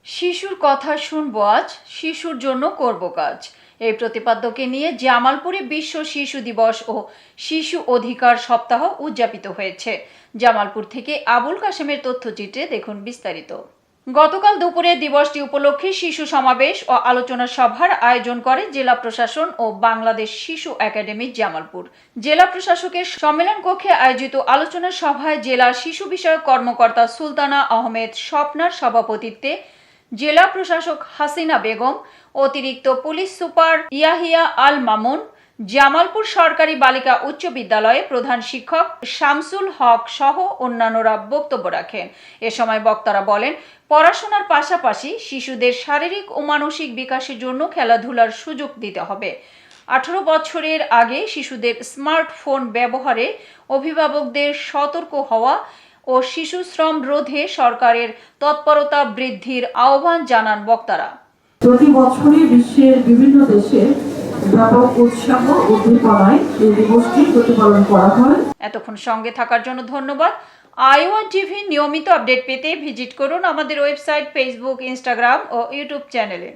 শিশুর কথা শুনবো আজ, শিশুর জন্য করব কাজ। এই প্রতিপাদ্যকে নিয়ে জামালপুরে বিশ্ব শিশু দিবস ও শিশু অধিকার সপ্তাহ উদযাপিত হয়েছে। জামালপুর থেকে আবুল কাশেমের তথ্যচিত্রে দেখুন বিস্তারিত। গতকাল দুপুরে দিবসটি উপলক্ষে শিশু সমাবেশ ও আলোচনা সভার আয়োজন করে জেলা প্রশাসন ও বাংলাদেশ শিশু একাডেমি জামালপুর। জেলা প্রশাসকের সম্মেলন কক্ষে আয়োজিত আলোচনা সভায় জেলা শিশু বিষয়ক কর্মকর্তা সুলতানা আহমেদ স্বপ্নার সভাপতিত্বে জেলা প্রশাসক হাসিনা বেগম, অতিরিক্ত পুলিশ সুপার ইয়াহিয়া আল মামুন, জামালপুর সরকারি বালিকা উচ্চ বিদ্যালয়ে প্রধান শিক্ষক শামসুল হক সহ অন্যান্যরা বক্তব্য রাখেন। এ সময় বক্তারা বলেন, পড়াশোনার পাশাপাশি শিশুদের শারীরিক ও মানসিক বিকাশের জন্য খেলাধুলার সুযোগ দিতে হবে। 18 বছরের আগে শিশুদের স্মার্টফোন ব্যবহারে অভিভাবকদের সতর্ক হওয়া ও শিশু শ্রম রোধে সরকারের তৎপরতা বৃদ্ধির আহ্বান জানান বক্তারা। প্রতি বছরই বিশ্বের বিভিন্ন দেশে ব্যাপক উৎসাহ ও উদ্দীপনায় এই দিবসটি প্রতিপালন করা হয়। এতক্ষণ সঙ্গে থাকার জন্য ধন্যবাদ। i1 টিভি নিয়মিত আপডেট পেতে ভিজিট করুন আমাদের ওয়েবসাইট, ফেসবুক, ইনস্টাগ্রাম ও ইউটিউব চ্যানেলে।